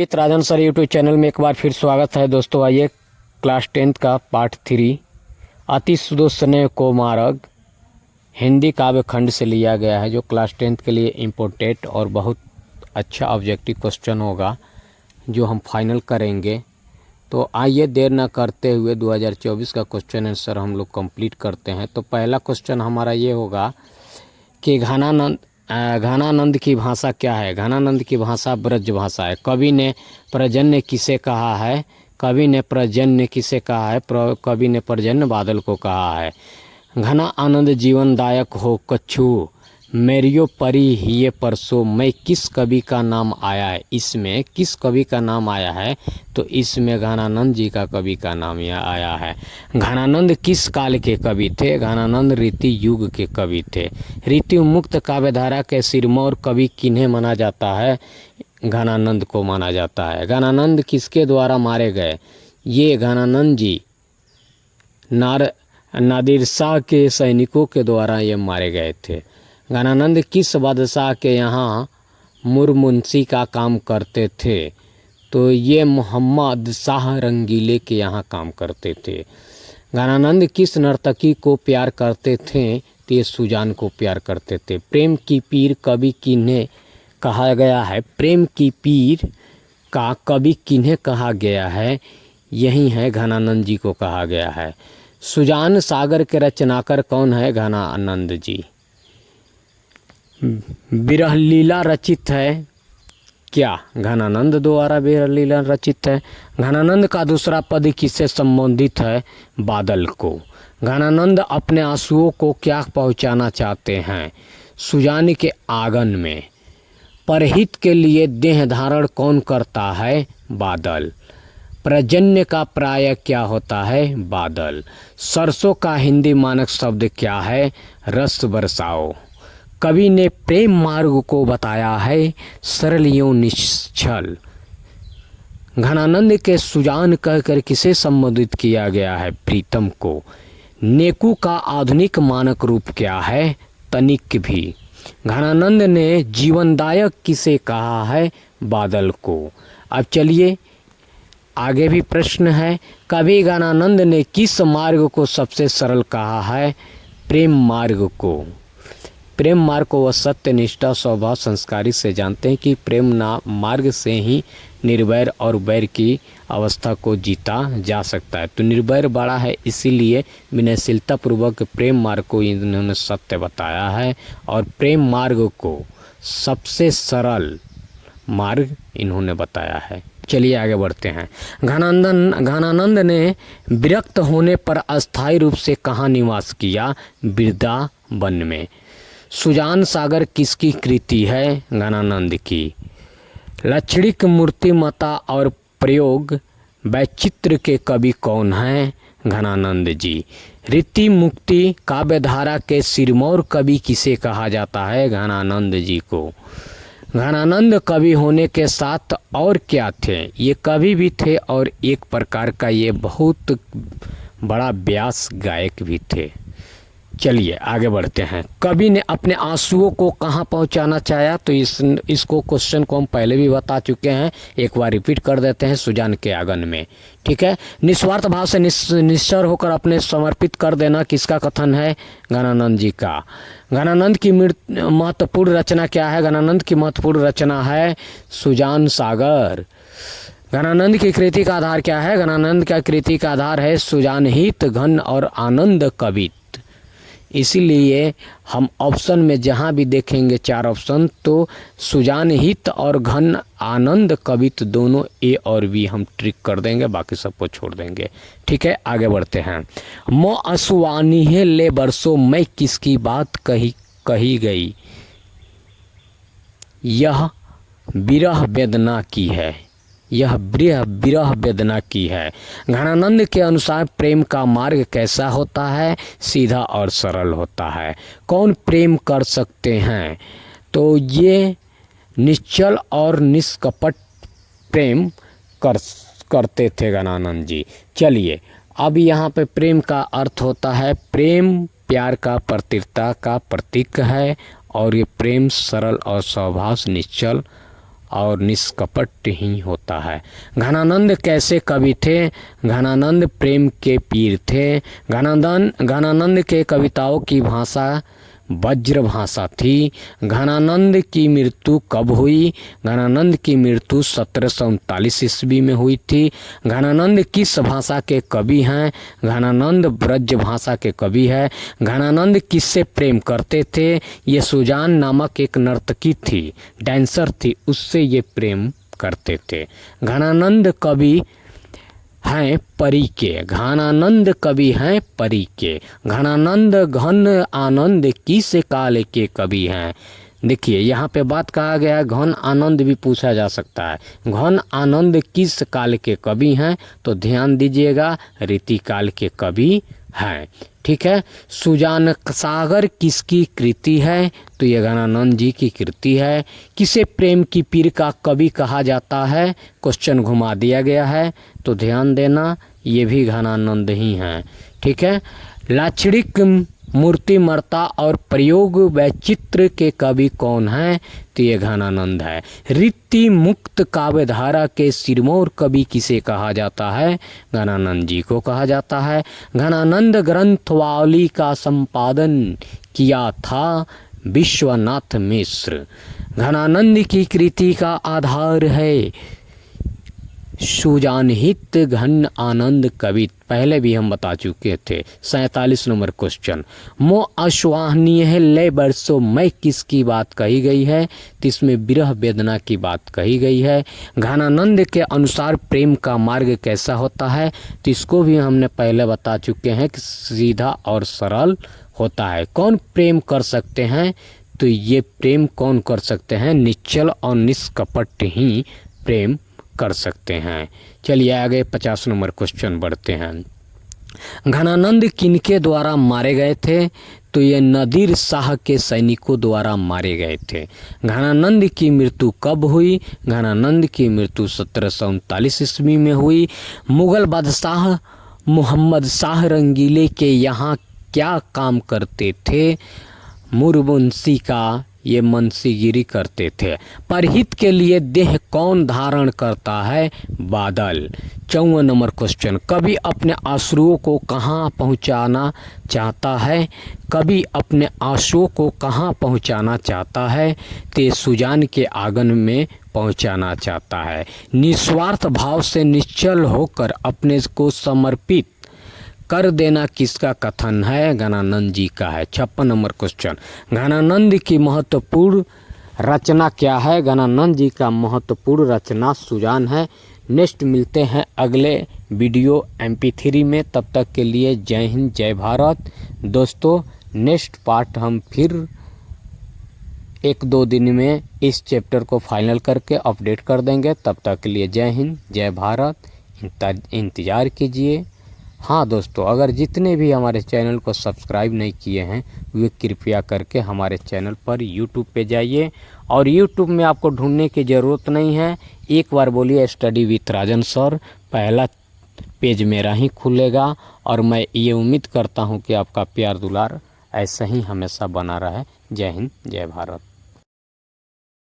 राजन sir YouTube channel में एक बार फिर स्वागत है दोस्तों। आइए क्लास 10 का पार्ट 3 अति सुदोषने को मार्ग हिंदी काव्य खंड से लिया गया है, जो क्लास 10 के लिए इम्पोर्टेंट और बहुत अच्छा ऑब्जेक्टिव क्वेश्चन होगा जो हम फाइनल करेंगे। तो आइए देर न करते हुए 2024 का क्वेश्चन आंसर हम लोग कंप्लीट करते हैं। तो पहला क्वेश्चन हमारा ये होगा कि घनानंद की भाषा क्या है। घनानंद की भाषा ब्रज भाषा है। कवि ने पर्जन्य किसे कहा है? कवि ने पर्जन्य किसे कहा है? कवि ने पर्जन्य बादल को कहा है। घना आनंद जीवनदायक हो कछु मेरियो परी ये परसों मैं किस कवि का नाम आया है? इसमें किस कवि का नाम आया है? तो इसमें घनानंद जी का कवि का नाम यह आया है। घनानंद किस काल के कवि थे? घनानंद रीति युग के कवि थे। रीति मुक्त काव्यधारा के सिरमौर कवि किन्हें माना जाता है? घनानंद को माना जाता है। घनानंद किसके द्वारा मारे गए? ये घनानंद जी नादिर शाह के सैनिकों के द्वारा ये मारे गए थे। घनानंद किस बादशाह के यहाँ मुरमुंशी का काम करते थे? तो ये मोहम्मद शाह रंगीले के यहाँ काम करते थे। घनानंद किस नर्तकी को प्यार करते थे? तो ये सुजान को प्यार करते थे। प्रेम की पीर कवि किन्हें कहा गया है? प्रेम की पीर का कवि किन्हें कहा गया है? यही है घनानंद जी को कहा गया है। सुजान सागर के रचनाकार कौन है? घनानंद जी। विरह लीला रचित है क्या? घनानंद द्वारा विरह लीला रचित है। घनानंद का दूसरा पद किससे संबंधित है? बादल को। घनानंद अपने आंसुओं को क्या पहुंचाना चाहते हैं? सुजान के आंगन में। परहित के लिए देह धारण कौन करता है? बादल। पर्जन्य का प्राय क्या होता है? बादल। सरसों का हिंदी मानक शब्द क्या है? रस बरसाओ। कवि ने प्रेम मार्ग को बताया है सरल एवं निश्चल। घनानंद के सुजान कहकर किसे संबोधित किया गया है? प्रीतम को। नेकू का आधुनिक मानक रूप क्या है? तनिक भी। घनानंद ने जीवनदायक किसे कहा है? बादल को। अब चलिए आगे भी प्रश्न है। कवि घनानंद ने किस मार्ग को सबसे सरल कहा है? प्रेम मार्ग को। प्रेम मार्ग को वह सत्य निष्ठा स्वभाव संस्कारी से जानते हैं कि प्रेम मार्ग से ही निर्वैर और वैर की अवस्था को जीता जा सकता है। तो निर्वैर बड़ा है, इसीलिए विनयशीलता पूर्वक प्रेम मार्ग को इन्होंने सत्य बताया है और प्रेम मार्ग को सबसे सरल मार्ग इन्होंने बताया है। चलिए आगे बढ़ते हैं। घनानंद ने विरक्त होने पर अस्थायी रूप से कहाँ निवास किया? वृंदावन में। सुजान सागर किसकी कृति है? घनानंद की। लक्षणिक मूर्तिमता और प्रयोग वैचित्र के कवि कौन हैं? घनानंद जी। रीति मुक्ति काव्यधारा के सिरमौर कवि किसे कहा जाता है? घनानंद जी को। घनानंद कवि होने के साथ और क्या थे? ये कवि भी थे और एक प्रकार का ये बहुत बड़ा व्यास गायक भी थे। चलिए आगे बढ़ते हैं। कवि ने अपने आंसुओं को कहाँ पहुँचाना चाहा? तो इसको क्वेश्चन को हम पहले भी बता चुके हैं, एक बार रिपीट कर देते हैं। सुजान के आंगन में। ठीक है। निस्वार्थ भाव से निश्चर होकर अपने समर्पित कर देना किसका कथन है? घनानंद जी का। घनानंद की महत्वपूर्ण रचना क्या है? घनानंद की महत्वपूर्ण रचना है सुजान सागर। घनानंद की कृति का आधार क्या है? घनानंद का कृति का आधार है सुजान हित घन और आनंद कवित। इसीलिए हम ऑप्शन में जहाँ भी देखेंगे चार ऑप्शन, तो सुजान हित और घन आनंद कवित दोनों ए और बी हम ट्रिक कर देंगे, बाकी सबको छोड़ देंगे। ठीक है, आगे बढ़ते हैं। मो असुवानी है ले बरसों मैं किसकी बात कही गई? यह विरह वेदना की है। यह विरह वेदना की है। घनानंद के अनुसार प्रेम का मार्ग कैसा होता है? सीधा और सरल होता है। कौन प्रेम कर सकते हैं? तो ये निश्चल और निष्कपट प्रेम करते थे घनानंद जी। चलिए अब यहाँ पे प्रेम का अर्थ होता है, प्रेम प्यार का प्रतीकता का प्रतीक है और ये प्रेम सरल और स्वभाव निश्चल और निष्कपट ही होता है। घनानंद कैसे कवि थे? घनानंद प्रेम के पीर थे। घनानंद के कविताओं की भाषा वज्र भाषा थी। घनानंद की मृत्यु कब हुई? घनानंद की मृत्यु 1739 ईस्वी में हुई थी। घनानंद किस भाषा के कवि हैं? घनानंद ब्रज भाषा के कवि है। घनानंद किससे प्रेम करते थे? ये सुजान नामक एक नर्तकी थी, डांसर थी, उससे ये प्रेम करते थे। घनानंद कवि हैं परी के। घनानंद कवि हैं परी के। घनानंद घन आनंद किस काल के कवि हैं? देखिए यहाँ पे बात कहा गया है, घन आनंद भी पूछा जा सकता है। घन आनंद किस काल के कवि हैं? तो ध्यान दीजिएगा, रीति काल के कवि हैं। ठीक है। सुजान सागर किसकी कृति है? तो ये घनानंद जी की कृति है। किसे प्रेम की पीर का कवि कहा जाता है? क्वेश्चन घुमा दिया गया है, तो ध्यान देना, ये भी घनानंद ही हैं। ठीक है। लाक्षणिक मूर्तिमत्ता और प्रयोग वैचित्र के कवि कौन हैं? तो ये घनानंद है। रीति मुक्त काव्यधारा के सिरमौर कवि किसे कहा जाता है? घनानंद जी को कहा जाता है। घनानंद ग्रंथवाली का संपादन किया था विश्वनाथ मिश्र। घनानंद की कृति का आधार है सुजानहित घन आनंद कवि, पहले भी हम बता चुके थे। 47 नंबर क्वेश्चन, मो अश्वाहनीय है लय बरसों मैं किसकी बात कही गई है? तो इसमें विरह वेदना की बात कही गई है। घनानंद के अनुसार प्रेम का मार्ग कैसा होता है? तो इसको भी हमने पहले बता चुके हैं कि सीधा और सरल होता है। कौन प्रेम कर सकते हैं? तो ये प्रेम कौन कर सकते हैं? निश्चल और निष्कपट ही प्रेम कर सकते हैं। चलिए आगे 50 नंबर क्वेश्चन बढ़ते हैं। घनानंद किनके द्वारा मारे गए थे? तो ये नादिर शाह के सैनिकों द्वारा मारे गए थे। घनानंद की मृत्यु कब हुई? घनानंद की मृत्यु 1739 ईस्वी में हुई। मुगल बादशाह मोहम्मद शाह रंगीले के यहाँ क्या काम करते थे? मुरबुंसी का ये मनसीगिरी करते थे। परहित के लिए देह कौन धारण करता है? बादल। 54 नंबर क्वेश्चन, कवि अपने आंसुओं को कहाँ पहुँचाना चाहता है? कवि अपने आंसुओं को कहाँ पहुँचाना चाहता है? ते सुजान के आंगन में पहुँचाना चाहता है। निस्वार्थ भाव से निश्चल होकर अपने को समर्पित कर देना किसका कथन है? घनानंद जी का है। 56 नंबर क्वेश्चन, घनानंद की महत्वपूर्ण रचना क्या है? घनानंद जी का महत्वपूर्ण रचना सुजान है। नेक्स्ट मिलते हैं अगले वीडियो MP3 में, तब तक के लिए जय हिंद जय भारत। दोस्तों नेक्स्ट पार्ट हम फिर 1-2 दिन में इस चैप्टर को फाइनल करके अपडेट कर देंगे। तब तक के लिए जय हिंद जय भारत, इंतज़ार कीजिए। हाँ दोस्तों, अगर जितने भी हमारे चैनल को सब्सक्राइब नहीं किए हैं वे कृपया करके हमारे चैनल पर YouTube पे जाइए, और YouTube में आपको ढूंढने की ज़रूरत नहीं है। एक बार बोलिए स्टडी विथ राजन सर, पहला पेज मेरा ही खुलेगा। और मैं ये उम्मीद करता हूँ कि आपका प्यार दुलार ऐसा ही हमेशा बना रहे। जय हिंद जय भारत।